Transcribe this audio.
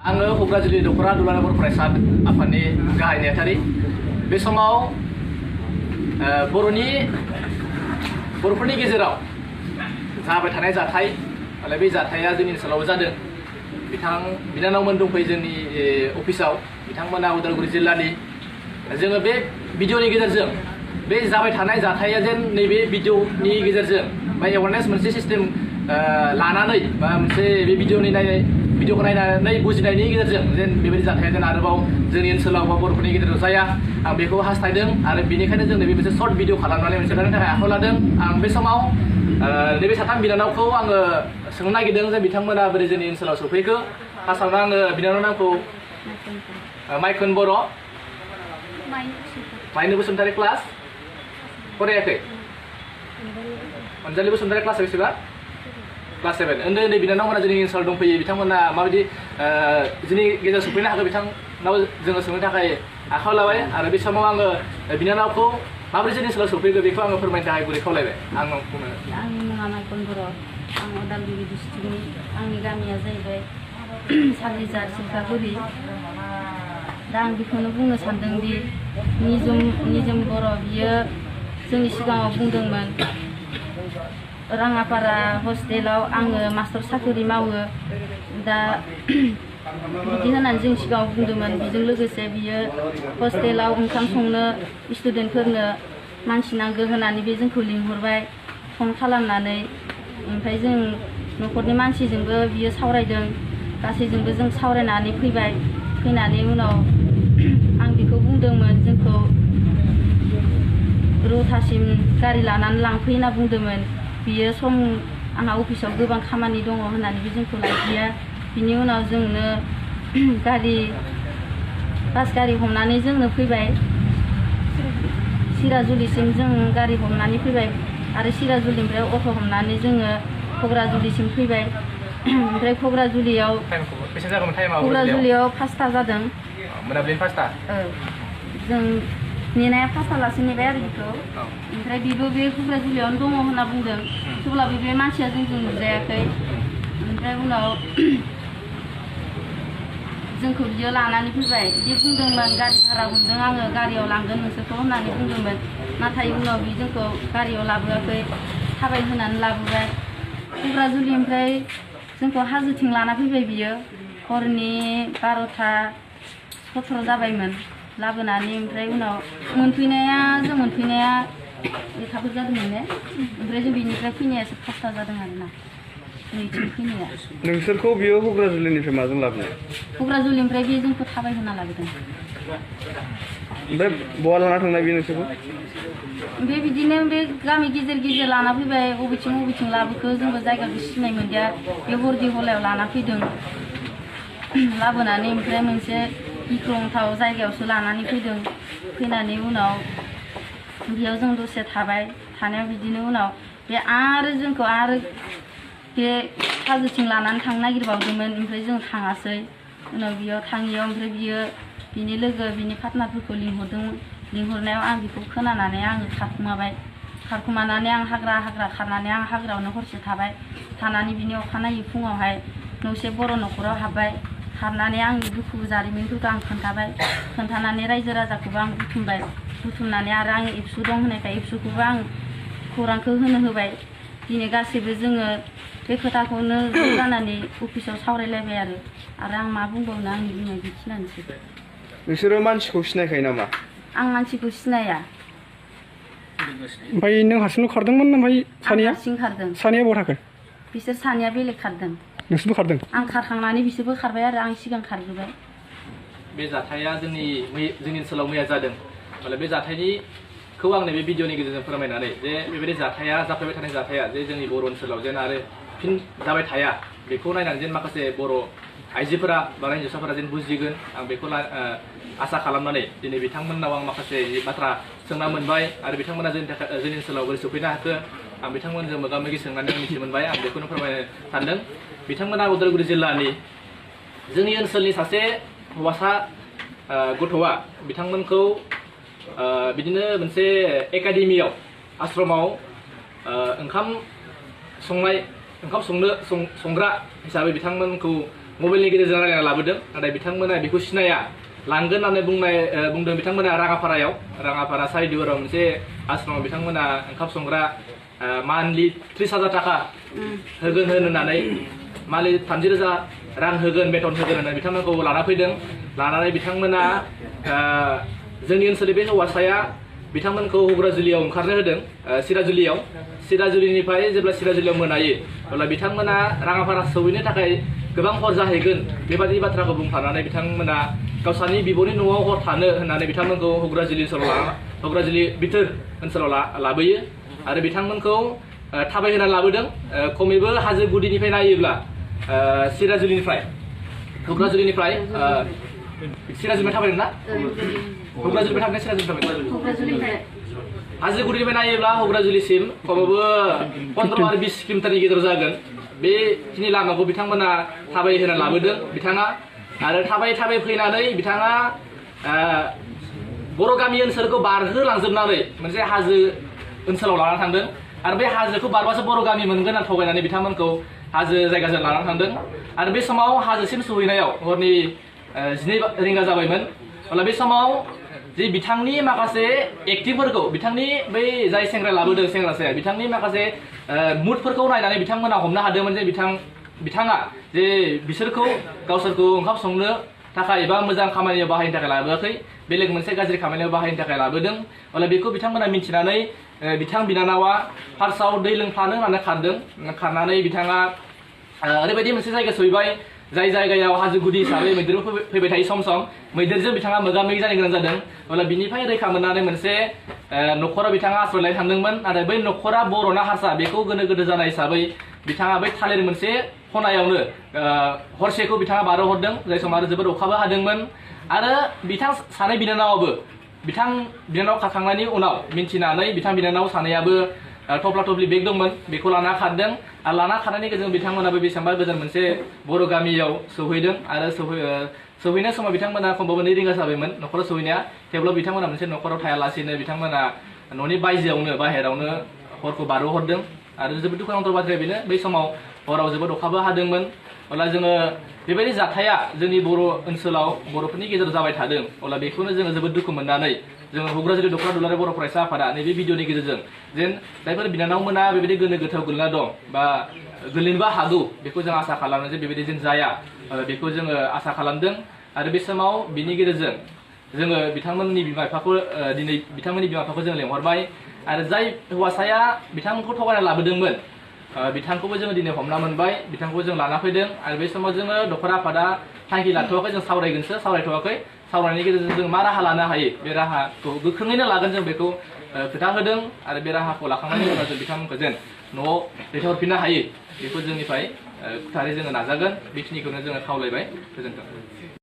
आङो क'क्राझारनि दख'रा दुलाराय बर' फरायसा आफादनि गाहाय नेहाथारि। बे समाव बर'फोरनि गेजेराव जाबाय थानाय जाथाय आरो बे जाथाया जोंनि ओनसोलाव जादों। बिनानावमोन दंफैयो जोंनि अफिसाव, बिथांमोना उदालगुरि जिल्लानि। जोङो बे भिडिअनि गेजेरजों बे जाबाय थानाय जाथाया जेन नैबे भिडिअनि गेजेरजों बा एवारनेस मोनसे सिस्टेम लानानै बा मोनसे बे भिडिअखौ नायनानै बुजिनायनि गेजेरजों जेन बेबायदि जाथाया जेन आरोबाव जोंनि ओनसोलाव बा बर'फोरनि गेजेराव जाया, आं बेखौ हास्थायदों। आरो बेनिखायनो जों नैबे मोनसे सर्ट भिडिअ खालामनानै मोनसे लानो थाखाय आखायाव लादों। आं बे समाव नैबे साथाम बिनानावखौ आङो सोंनो नागिरदों जे बिथांमोना बोरै जोंनि ओनसोलाव सफैखो। फार्स्टआवनो आङो बिनानाव नामखौ माइखोन बर', माइनु बसुमतारी क्लास फरायाखै, अनजालि बसुमतारी क्लास बेसेबां? क्लास 7। उन्दै उन्दै बिनानावमोना जोंनि ओनसोलाव दंफैयो। बिथांमोना माबायदि जोंनि गेजेराव सफैनो हाखो बिथांनाव जोङो सोंनो थाखाय आखायाव लाबाय। आरो बे समाव आङो बिनानावखौ माबोरै जोंनि ओनसोलाव सफैखो बेखौ आङो फोरमायनो थाखाय गुरै खावलायबाय। आं बुंनो आंनि मुङा माइखन बर', आं उदालगुरि डिस्ट्रिक्टनि। आंनि गामिया जाहैबाय सालिजार सिलकागुरि। दा आं बेखौनो बुंनो सानदों दि निजोम बर' बियो जोंनि सिगाङाव बुंदोंमोन राङापारा हस्टेलाव आङो मास्टार साख्रि मावो। दा बिदि होननानै जोंनि सिगाङाव बुंदोंमोन। बेजों लोगोसे बियो हस्टेलाव ओंखाम संनो स्टुडेन्टफोरनो मानसि नांगौ होननानै बे जोंखौ लिंहरबाय फन खालामनानै। ओमफ्राय जों न'खरनि मानसिजोंबो बियो सावरायदों, गासैजोंबो जों सावरायनानै फैबाय। फैनानै उनाव आं बेखौ बुंदोंमोन जोंखौ रौतासिम गारि लानानै लांफै होनना बुंदोंमोन। बियो आंहा अफिसाव गोबां खामानि दङ होननानै बे जोंखौ लांफैया। बिनि उनाव जोंनो बास गारि हमनानै जोंनो फैबाय सिराजुलिसिम। जों गारि हमनानै फैबाय आरो सिराजुलिनिफ्राय अट' हमनानै जोङो क'क्राझारसिम फैबाय। ओमफ्राय क'क्राझारियाव 5टा जादों, मोनाबिलिनि 5टा। जों नेनाया 5टा लासो नेबाय आरो बेखौ। ओमफ्राय बेबो बे क'क्राझारियावनो दङ होनना बुंदों, थेवब्लाबो बे मानसिया जोंजों नुजायाखै। ओमफ्राय उनाव जोंखौ बियो लानानै फैबाय। बिदि बुंदोंमोन गारि भारा हमदों आङो, गारियाव लांगोन नोंसोरखौ होननानै बुंदोंमोन। नाथाय उनाव बि जोंखौ गारियाव लाबोआखै, थाबायहोनानै लाबोबाय। क'क्राझारनिफ्राय जोंखौ हाजोथिं लाना फैबाय बियो। हरनि 12टा 17 जाबायमोन लाबोनानै। ओमफ्राय उनाव जों मोनफैनाया 1टाफोर जादोंमोन ने। ओमफ्राय जों बिनिफ्राय फैनायासो 5टा जादों आरोना नैथिं फैनाया। नोंसोरखौ बियो क'क्राझारनिफ्राय माजों लाबोनाय? क'क्राझारनिफ्राय बे जोंखौ थाबायहोना लाबोदों। ओमफ्राय बहा लाना थांनाय बे नोंसोरखौ? बे बिदिनो बे गामि गेजेर लाना फैबाय। बबेथिं लाबोखो जोंबो जायगाखौ सिनाय मोनदिया। बे हरदि हलायाव लाना फैदों लाबोनानै। ओमफ्राय मोनसे गिख्रंथाव जायगायावसो लानानै फैदों। फैनानै उनाव बेयाव जों दसे थाबाय। थानायाव बिदिनो उनाव बे आरो जोंखौ आरो बे हाजोथिं लानानै थांनो नागिरबावदोंमोन। ओमफ्राय जों थाङासै। उनाव बेयाव थाङियाव ओमफ्राय बियो बिनि लोगो बिनि पार्टनारफोरखौ लिंहरदोंमोन। लिंहरनायाव आं बेखौ खोनानानै आङो खारखुमानानै आं हाग्रा खारनानै आं हाग्रायावनो हरसे थाबाय। थानानै बिनि अखानायै फुङावहाय न'से बर' न'खराव हाबबाय। हाबनानै आंनि दुखु जारिमिनफोरखौ आं खोन्थानानै रायजो राजाखौबो आं बुथुमनानै आरो आं एबसु दं होनायखाय एबसुखौबो आं खौरांखौ होबाय। दिनै गासैबो जोङो बे खोथाखौनो ज' जानानै अफिसाव सावरायलायबाय। आरो आं मा बुंबावनो, आंनि बुंनाया बेखिनियानोसै। नोंसोरो मानसिखौ सिनायखायो नामा? आं मानसिखौ सिनाया। ओमफ्राय नों हारसिंल' खारदोंमोन? ओमफ्राय सानैया? हारसिं खारदों। सानैया बहा थाखो? बिसोर सानैया बेलेग खारदों। नोंसोरबो खारदों? आं खारखांनानै बिसोरबो खारबाय आरो आं सिगां खारग्रोबाय। बे जाथाया जोंनि ओनसोलाव मैया जादों। बे जाथायखौ आं नैबे भिडिअनि गेजेरजों फोरमायनानै जे बेबायदि जाथाया जाफ्लेबाय थानाय जाथाया जे जोंनि बर' ओनसोलाव जेन आरो फिन जाबाय थाया, बेखौ नायनानै जेन माखासे बर' आइजोफोरा बा हिन्जावसाफोरा जेन बुजिगोन, आं बेखौ आसा खालामनानै दिनै बिथांमोननाव आं माखासे बाथ्रा सोंना मोनबाय। आरो बिथांमोना जोंनि ओनसोलाव बोरै सफैनो हाखो आं बिथांमोनजों मोगा मोगि सोंनानै मिथि मोनबाय। आं बेखौनो फोरमायनो सानदों। बिथांमोना उदालगुरि जिल्लानि जोंनि ओनसोलनि सासे हौवासा गथ'आ बिथांमोनखौ बिदिनो मोनसे एकाडेमियाव आश्रमाव ओंखाम संग्रा हिसाबै बिथांमोनखौ मबाइलनि गेजेरजों रायलायना लाबोदों नाथाय बिथांमोना बेखौ सिनाया लांगोन होननानै बुंदों बिथांमोना राङापारा सारिदुवाराव मोनसे आश्रमाव बिथांमोना ओंखाम संग्रा मान्थलि 30,000 थाखा होगोन होननानै मान्थलि 30,000 रां होगोन बेथन होगोन होननानै बिथांमोनखौ लाना फैदों लानानै बिथांमोना जोंनि ओनसोलनि बे हौवासाया बिथांमोनखौ हुग्राजुलियाव ओंखारनो होदों सिराजुलिनिफ्राय जेब्ला सिराजुलियाव मोनायो अब्ला बिथांमोना राङापारा सौहैनो थाखाय गोबां हर जाहैगोन बेबादि बाथ्राखौ बुंफानानै बिथांमोना गावसानि बिब'नि न'आव हर थानो होननानै बिथांमोनखौ हुग्राजुलि बिथोर ओनसोलाव लाबोयो आरो बिथांमोनखौ थाबायहोनानै लाबोदों खमैबो हाजो गुदिनिफ्राय नायोब्ला सिराजुलिनिफ्राय थाबायदों ना हुग्राजुलिनिफ्राय थांनाय सिराजुलिनिफ्राय हाजो गुदिनिफ्राय नायोब्ला हुग्राजुलिसिम खमैबो 15 आरो 20 किल'मिटारनि गेजेराव जागोन बेखिनि लामाखौ बिथांमोना थाबायहोनानै लाबोदों बिथाङा आरो थाबाय फैनानै बिथाङा बर' गामि ओनसोलखौ बारहोलांजोबनानै मोनसे हाजो ओनसोलाव लानानै थांदों आरो बे हाजोखौ बारबासो बर' गामि मोनगोन होनना थगायनानै बिथांमोनखौ हाजो जायगाजों लानानै थांदों आरो बे समाव हाजोसिम सहैनायाव हरनि 12 रिंगा जाबायमोन अब्ला बे समाव जे बिथांनि माखासे एक्टिंफोरखौ बिथांनि बै जाय सेंग्रा लाबोदों सेंग्रासाया बिथांनि माखासे मुडफोरखौ नायनानै बिथांमोना हमनो हादोंमोन जे बिथाङा जे बिसोरखौ गावसोरखौ ओंखाम संनो थाखाय एबा मोजां खामानियाव बाहायनो थाखाय लाबोआखै बेलेग मोनसे गाज्रि खामानियाव बाहायनो थाखाय लाबोदों अब्ला बेखौ बिथांमोना मिन्थिनानै बिथां बिनानावा फार्स्टआव दै लोंफानो होननानै खारनानै बिथाङा ओरैबायदि मोनसे जायगा सहैबाय जाय जायगायाव हाजो गुदि हिसाबै मैदेरबो फैबाय थायो सम मैदेरजों बिथाङा मोगा मोगि जानो गोनां जादों अब्ला बिनिफ्राय रैखा मोननानै मोनसे न'खराव बिथाङा आश्रय लानो थांदोंमोन नाथाय बै न'खरा बर'ना हारसा बेखौ गोनो गोथो जानाय हिसाबै बिथाङा बै थालिर मोनसे खनायावनो हरसेखौ बिथाङा बारहोहरदों जाय समाव आरो जोबोद अखाबो हादोंमोन आरो बिथां सानै बिनानावाबो बिनानाव खारखांनायनि उनाव मिन्थिनानै बिनानाव सानैयाबो थफ्ला थफ्लि बेग दंमोन बेखौ लाना खारदों आरो लाना खारनायनि गेजेरजों बिथांमोनाबो बेसेबांबा गोजान मोनसे बर' गामियाव सहैदों आरो सहैनाय समाव बिथांमोना खमबाबो 2 रिंगा जाबायमोन न'खराव सहैनाया थेवब्लाबो बिथांमोना मोनसे न'खराव थायालासेनो बिथांमोना न'नि बाहेरावनो हरखौ बारहोहरदों आरो जोबोद दुखुनांथाव बाथ्राया बेनो बै समाव हराव जोबोद अखाबो हादोंमोन अब्ला जोङो बेबायदि जाथाया जोंनि बर' ओनसोलाव बर'फोरनि गेजेराव जाबाय थादों अब्ला बेखौनो जोङो जोबोद दुखु मोननानै जोङो हुग्राजुलि दख'रा दुलाराय बर' फरायसा आफादा नैबे भिडिअनि गेजेरजों जेन जायफोर बिनानावमोना बेबायदि गोनो गोथोआव गोलैना दं बा गोलैनोबो हागौ बेखौ जों आसा खालामो जे बेबायदि जों जाया बेखौ जोङो आसा खालामदों आरो बे समाव बिनि गेजेरजों जोङो बिथांमोननि बिमा बिफाखौ जों लेंहरबाय आरो जाय हौवासाया बिथांखौ थगायना लाबोदोंमोन बिथांखौबो जोङो दिनै हमना मोनबाय बिथांखौ जों लाना फैदों आरो बे समाव जोङो दख'रा आफादा थांखि लाथ'वाखै जों सावरायथ'वाखै सावरायनायनि गेजेरजों जों मा राहा लानो हायो बे राहाखौ गोख्रोङैनो लागोन जों बेखौ खोथा होदों आरो बे राहाखौ लाखांनायनि उनाव जों बिथांमोनखौ जेन न'आव दैथायहरफिननो हायो बेखौ जोंनिफ्राय थारै जोङो नाजागोन बेखिनिखौनो जोङो खावलायबाय गोजोन्थों